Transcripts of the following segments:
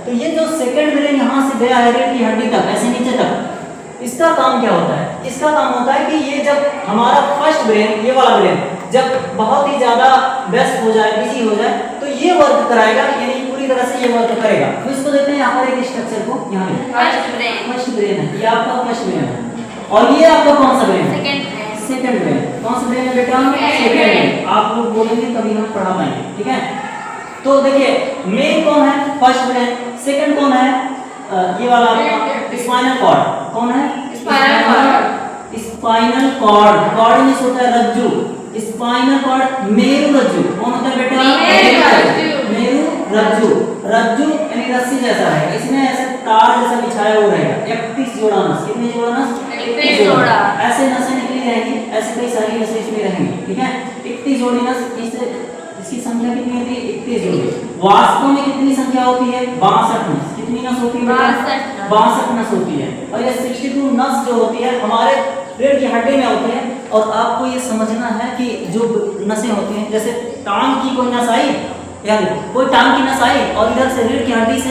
तो ये जो सेकंड ब्रेन यहाँ से गया है रीढ़ की हड्डी तक, ऐसे नीचे तक, इसका काम क्या होता है? इसका काम होता है कि ये जब हमारा फर्स्ट ब्रेन, ये वाला ब्रेन जब बहुत ही ज्यादा व्यस्त हो जाए, बिजी हो जाए, तो ये वर्क कराएगा, यानी पूरी तरह से ये वर्क करेगा। तो इसको देखते हैं यहाँ पर एक स्ट्रक्चर को, यहाँ फर्स्ट ब्रेन है, ये आपका फर्स्ट ब्रेन है, और ये आपका कौन सा ब्रेन है? Second brain. कौन सा ब्रेन है बेटा? Second brain. आप लोग बोलेंगे तभी हम पढ़ा पाएंगे, ठीक है? तो देखिए मेन कौन है? First brain. सेकंड कौन है? ये वाला आपका स्पाइनल कॉर्ड। कौन है? Spinal cord. कॉर्ड मींस होता है रज्जु। स्पाइनल कॉर्ड मेरु रज्जु। कौन होता है बेटा? मेरु रज्जु। रज्जु यानी रस्सी जैसा है, इसमें ऐसे तार जैसा बिछाया हुआ रहेगा। 31 जोड़ा नस। कितने जोड़ा नस? 31 जोड़ा। ऐसे नसें निकली रहेंगी, ऐसे कई सारी नसें इसमें रहेंगी, ठीक है? 31 जोड़ी नस। इसकी संख्या कितनी होती है? 31 जोड़ी। वास्तव में कितनी संख्या होती है? 62 नस। कितनी नस होती है? 62 नस होती है। और ये 62 नस जो होती है हमारे रीढ़ की हड्डी में होती है। और आपको ये समझना है कि जो नसें होती हैं, जैसे टांग की कोई नस आई, यानी कोई टांग की नस आई और इधर से रीढ़ की हड्डी से,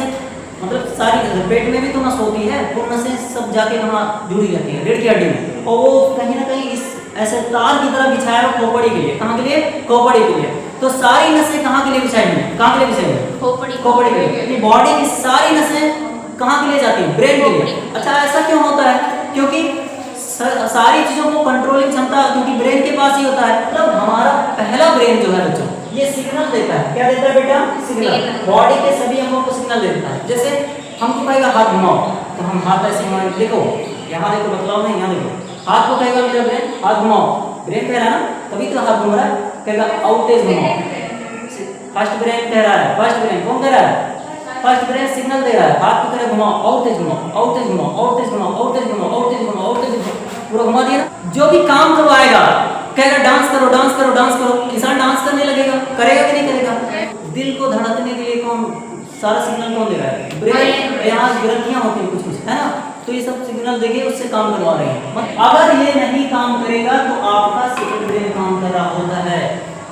मतलब सारी पेट में भी तो नस होती है, वो नसें सब जाके वहाँ जुड़ी रहती है रीढ़ की हड्डी में, और वो कहीं ना कहीं इस ऐसे तार की तरह बिछाया हुआ खोपड़ी के लिए। कहाँ के लिए? खोपड़ी के लिए। तो सारी नसें कहाँ के लिए बिछाई हुई है? कहाँ के लिए बिछाई हुई है? खोपड़ी के लिए। बॉडी की सारी नसें कहाँ के लिए जाती हैं? ब्रेन के लिए। अच्छा, ऐसा क्यों होता है? क्योंकि सारी चीजों को कंट्रोलिंग क्षमता क्योंकि ब्रेन के पास ही होता है। मतलब हमारा पहला ब्रेन जो है बच्चों, ये सिग्नल देता है। क्या देता है बेटा? सिग्नल। बॉडी के सभी अंगों को सिग्नल देता है। जैसे हमको कहेगा हाथ घुमाओ, तो हम हाथ ऐसे घुमाएंगे। देखो यहाँ देखो, बतलाओ नहीं, यहाँ देखो। हाथ को कहेगा मेरा ब्रेन हाथ घुमाओ, ब्रेन कह रहा है ना, तभी तो हाथ घूम रहा है। कहेगा और तेज घुमाओ, फर्स्ट ब्रेन कह रहा है। फर्स्ट ब्रेन कौन कह रहा है? फर्स्ट ब्रेन सिग्नल दे रहा है। हाथ को कह घुमाओ, और तेज घुमाओ, और तेज घुमाओ, और तेज घुमाओ, और तेज घुमाओ, और तेज घुमाओ, और तेज घुमाओ, पूरा घुमा दिया ना। जो भी काम करवाएगा कहेगा डांस करो, डांस करो, डांस करो, इंसान डांस करने लगेगा। करेगा कि नहीं करेगा? दिल को धड़कने के लिए कौन सारा सिग्नल कौन दे रहा है? ब्रेन। यहाँ ग्रंथियां होती हैं कुछ कुछ, है ना, तो ये सब सिग्नल देके उससे काम करवा रहे हैं। अगर ये नहीं काम करेगा तो आपका सेकंड ब्रेन काम कर रहा होता है।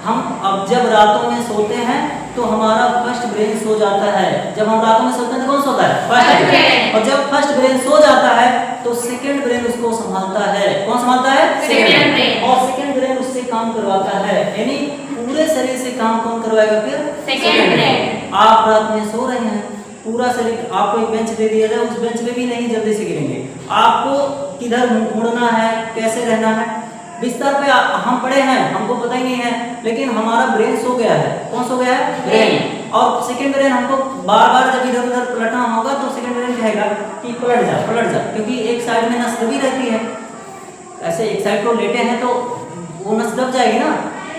हम अब जब रातों में सोते हैं तो हमारा फर्स्ट ब्रेन सो जाता है। जब हम रातों में सोते हैं तो कौन सोता है? First brain. और जब फर्स्ट ब्रेन सो जाता है तो सेकंड ब्रेन उसको संभालता है। कौन संभालता है? Second brain. और सेकंड ब्रेन उससे काम करवाता है, यानी पूरे शरीर से काम कौन करवाएगा? फिर सेकंड ब्रेन। आप रात में सो रहे हैं, पूरा शरीर, आपको एक बेंच दे दिया जाए, उस बेंच पे भी नहीं जल्दी से गिरेंगे। आपको किधर मुड़ना है, कैसे रहना है, बिस्तर पे हम पड़े हैं, हमको पता ही नहीं है, लेकिन हमारा ब्रेन सो गया है। कौन सो गया है? ब्रेन। और सेकंड ब्रेन हमको बार बार जब इधर उधर पलटना होगा तो सेकंड ब्रेन कहेगा कि पलट जा, पलट जा, क्योंकि एक साइड में नस दबी रहती है। ऐसे एक साइड को लेटे हैं तो वो नस दब जाएगी ना,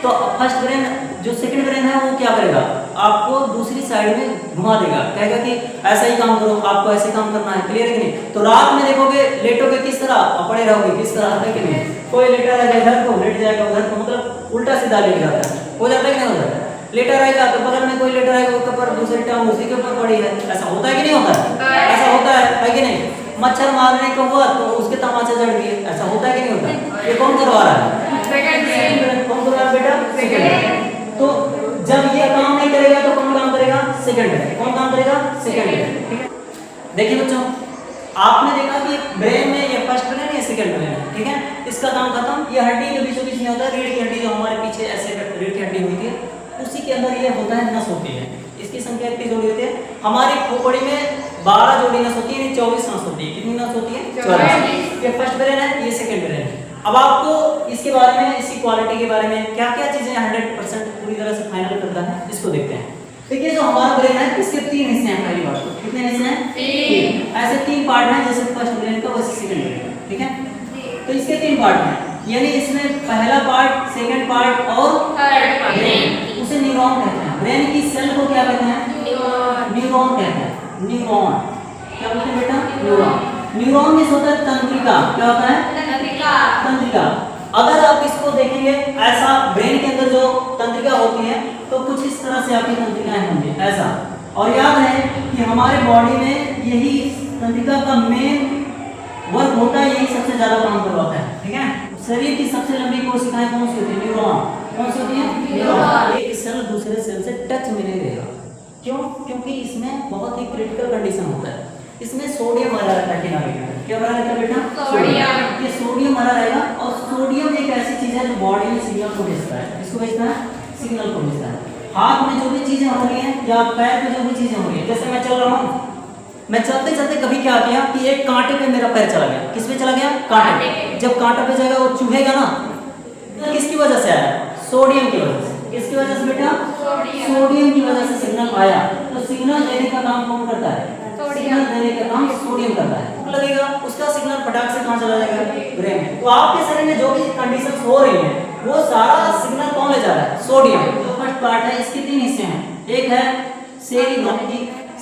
तो फर्स्ट ब्रेन जो सेकंड ब्रेन है वो क्या करेगा? आपको दूसरी साइड में घुमा देगा, कहेगा कि ऐसा ही काम करो, आपको ऐसे काम करना है। क्लियर है कि नहीं? तो रात में देखोगे लेटोगे किस तरह, पड़े रहोगे किस तरह, है कि नहीं? कोई लेटा रहेगा इधर को, लेट जाएगा उधर को, मतलब उल्टा सीधा लेट जाता है। हो जाता है कि नहीं हो जाता? लेटा रहेगा तो बगल में कोई लेटा रहेगा, उसके ऊपर दूसरी टांग उसी के ऊपर पड़ी है। ऐसा होता है कि नहीं होता? ऐसा होता है कि नहीं? मच्छर मारने को हुआ तो उसके तमाचा जड़ दिए। ऐसा होता है कि नहीं होता? ये कौन करवा रहा है? कौन करवा रहा है बेटा? सेकंड। तो जब ये काम नहीं करेगा तो कौन काम करेगा? Second brain. कौन काम करेगा? Second brain. ठीक है, देखिए बच्चों, आपने देखा कि ब्रेन में ये फर्स्ट ब्रेन है, सेकंड ब्रेन है, ठीक है, इसका काम खत्म। ये हड्डी जो बीचों बीच में होता है, रीढ़ की हड्डी जो हमारे पीछे ऐसे रीढ़ की हड्डी हुई थी, उसी के अंदर ये होता है, नस होती है। इसकी संख्या कितनी जोड़ी होती है? हमारी खोपड़ी में 12 जोड़ी नस होती है, 24 नस होती है। कितनी नस होती है? 24। ये फर्स्ट ब्रेन है, ये सेकंड ब्रेन है। अब आपको इसके बारे में, इसकी क्वालिटी के बारे में क्या क्या चीजें 100% पूरी तरह से फाइनल करता है, इसको देखते हैं। देखिए जो हमारा ब्रेन है इसके 3 हिस्से हैं। पहली बात तो कितने हिस्से हैं? 3। ऐसे 3 पार्ट हैं, जैसे फर्स्ट ब्रेन का वैसे सेकंड ब्रेन का, ठीक है। तो इसके 3 पार्ट हैं, यानी इसमें पहला पार्ट, सेकंड पार्ट और थर्ड पार्ट। उसे न्यूरॉन कहते हैं। ब्रेन की सेल को क्या कहते हैं? न्यूरॉन कहते हैं। न्यूरॉन क्या बोलते हैं बेटा? न्यूरॉन। न्यूरॉन में होता है तंत्रिका। क्या होता है? तंत्रिका। अगर आप इसको देखेंगे ऐसा, ब्रेन के अंदर जो तंत्रिका होती है तो कुछ इस तरह से आपकी तंत्रिकाएं होंगी ऐसा। और याद है कि हमारे बॉडी में यही तंत्रिका का मेन वर्क होता है, यही सबसे ज्यादा काम करवाता है, ठीक है। शरीर की सबसे लंबी कोशिकाएं कौन सी होती है? न्यूरॉन। कौन सी होती है? न्यूरॉन। एक सेल दूसरे सेल से टच में नहीं रहेगा, क्यों? क्योंकि इसमें बहुत ही क्रिटिकल कंडीशन होता है, इसमें सोडियम भरा रहता है किनारे किनारे। क्या भरा रहता है बेटा? सोडियम। ये सोडियम भरा रहेगा और सोडियम एक ऐसी चीज है जो बॉडी में सिग्नल को भेजता है। किसको भेजता है? सिग्नल को भेजता है। हाथ में जो भी चीजें हो रही हैं या पैर में जो भी चीजें हो रही है, जैसे मैं चल रहा हूँ, मैं चलते चलते कभी क्या किया कि एक कांटे पे मेरा पैर चला गया। किस पे चला गया? कांटे पे। जब कांटे पे जाएगा वो चुभेगा ना, तो किसकी वजह से आया? सोडियम की वजह से। किसकी वजह से बेटा? सोडियम की वजह से सिग्नल आया। तो सिग्नल देने का काम कौन करता है? सिग्नल देने का काम सोडियम करता है। भूख लगेगा, उसका सिग्नल फटाक से कहां चला जाएगा? ब्रेन में। तो आपके शरीर में जो भी कंडीशंस हो रही हैं वो सारा सिग्नल कौन ले जा रहा है? सोडियम। जो फर्स्ट पार्ट है इसके 3 हिस्से हैं। एक है सेरिब्रम।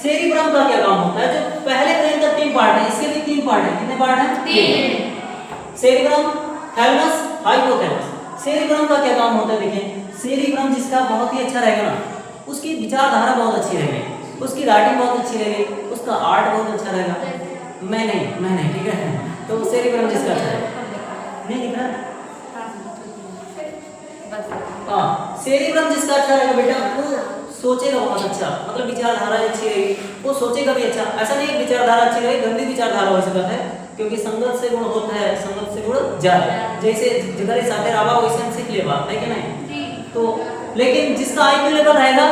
सेरिब्रम का क्या काम होता है? जो पहले ब्रेन का 3 पार्ट है, इसके भी 3 पार्ट है। कितने पार्ट हैं? 3। Cerebrum, thalamus, hypothalamus. सेरिब्रम का क्या काम होता है? देखिए, सेरिब्रम जिसका बहुत ही अच्छा रहेगा ना, उसकी विचारधारा बहुत अच्छी रहेगी, उसकी राइटिंग बहुत अच्छी रहेगी, उसका आर्ट बहुत अच्छा रहेगा। मैं नहीं, ठीक है। तो सेरिब्रम जिसका अच्छा है, नहीं दिख रहा? हाँ, सेरिब्रम जिसका अच्छा रहेगा बेटा, वो सोचेगा बहुत अच्छा, मतलब विचारधारा अच्छी रहेगी, वो सोचेगा भी अच्छा। ऐसा नहीं विचारधारा अच्छी रहेगी, गंदी विचारधारा हो सकता है, क्योंकि संगत से गुण होता है, संगत से गुण जाए। जैसे जिधर साथे रावा वैसे हम सीख लेवा, है कि नहीं? तो लेकिन जिसका आईक्यू लेवल रहेगा,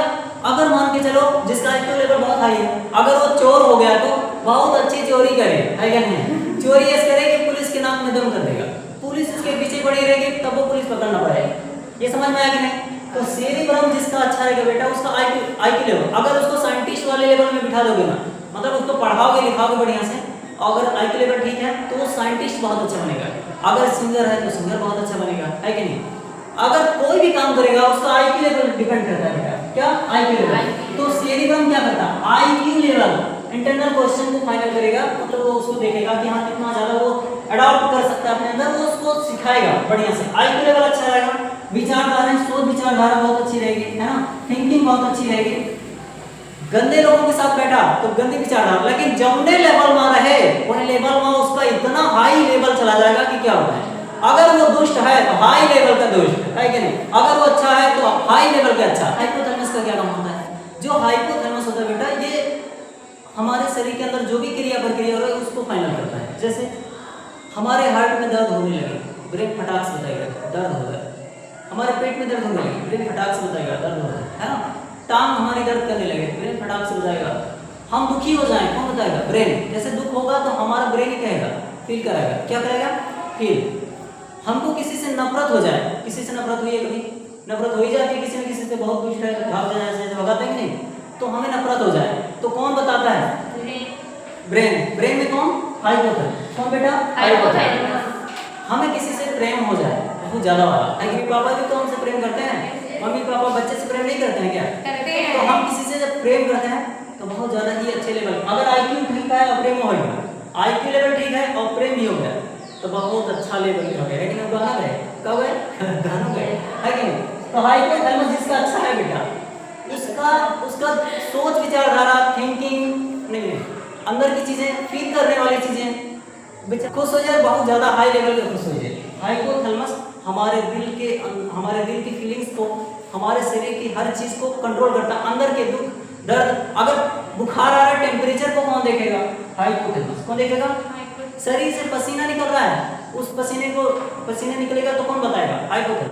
अगर मान के चलो जिसका आईक्यू लेवल बहुत हाई है, अगर वो चोर हो गया तो बहुत अच्छी चोरी करे, है क्या नहीं? चोरी ऐसे करे कि पुलिस के नाक में दम कर देगा, पुलिस उसके पीछे पड़ी रहेगी, तब वो पुलिस पकड़ना पड़ेगा। ये समझ में आया कि नहीं? तो सेरिब्रम जिसका अच्छा रहेगा बेटा, उसका आईक्यू लेवल, अगर उसको साइंटिस्ट वाले लेवल में बिठा दोगे ना, मतलब उसको पढ़ाओगे लिखाओगे बढ़िया से, अगर आईक्यू लेवल ठीक है तो वो साइंटिस्ट बहुत अच्छा बनेगा। अगर सिंगर है तो सिंगर बहुत अच्छा बनेगा, है कि नहीं? अगर कोई भी काम करेगा उसका आईक्यू लेवल डिपेंड करता है। क्या? IQ level. तो सेरिब्रम क्या करता है? आईक्यू लेवल, इंटरनल क्वेश्चन को फाइनल करेगा, मतलब वो उसको देखेगा कि हाँ कितना ज्यादा वो अडॉप्ट कर सकता है अपने अंदर, वो उसको सिखाएगा बढ़िया से। आईक्यू लेवल अच्छा रहेगा, विचारधारा, सोच विचारधारा बहुत अच्छी रहेगी, है ना? थिंकिंग बहुत अच्छी रहेगी। गंदे लोगों के साथ बैठा तो गंदी विचारधारा, लेकिन जौने लेवल में रहे उन लेवल में उसका इतना हाई लेवल चला जाएगा कि क्या होता है, अगर वो दुष्ट है तो हाई लेवल का दुष्ट, है कि नहीं? अगर वो अच्छा है तो हाई लेवल का अच्छा। हाइपोथैलेमस का क्या काम होता है? जो हाइपोथैलेमस होता है बेटा, ये हमारे शरीर के अंदर जो भी क्रिया प्रक्रिया हो रही है उसको फाइनल करता है। जैसे हमारे हार्ट में दर्द होने लगे, ब्रेन फटाक से बताएगा दर्द हो गया। हमारे पेट में दर्द होने लगे, ब्रेन फटाक से बताएगा दर्द हो गया, है ना? टांग हमारी दर्द करने लगे, ब्रेन फटाक से बताएगा। हम दुखी हो जाएं, कौन बताएगा? ब्रेन। जैसे दुख होगा तो हमारा ब्रेन ही कहेगा, फील कराएगा। क्या करेगा? फील। हमको किसी से नफरत हो जाए, किसी से नफरत हुई है कभी? नफरत हो ही जाती है किसी न किसी से, बहुत कुछ है, भाग जाए ऐसे भगाते हैं कि नहीं? तो हमें नफरत हो जाए तो कौन बताता है? ब्रेन। ब्रेन में कौन? हाइपोथैलेमस। कौन बेटा? हाइपोथैलेमस। हमें किसी से प्रेम हो जाए बहुत ज्यादा वाला, मम्मी पापा भी तो हमसे प्रेम करते हैं, मम्मी पापा बच्चे से प्रेम नहीं करते हैं क्या? करते हैं। तो हम किसी से जब प्रेम करते हैं तो बहुत ज्यादा ही अच्छे लेवल, अगर आईक्यू ठीक है और प्रेम हो गया, आईक्यू लेवल ठीक है और प्रेम भी हो गया तो बहुत अच्छा लेवल का है कि नहीं? गाना गए कब है? गाना गए, है कि नहीं? तो हाइपोथैलेमस जिसका अच्छा है बेटा, उसका सोच विचारधारा, थिंकिंग नहीं, अंदर की चीजें फील करने वाली चीजें, खुश हो जाए, बहुत ज्यादा हाई लेवल पे खुश हो जाए। हाइपोथैलेमस हमारे दिल की फीलिंग्स को, हमारे शरीर की हर चीज को कंट्रोल करता है। अंदर के दुख दर्द, अगर बुखार आ रहा है टेम्परेचर को कौन देखेगा? हाइपोथैलेमस। कौन देखेगा? शरीर से पसीना निकल रहा है, उस पसीने निकलेगा तो कौन बताएगा? हाइपोथैलेमस।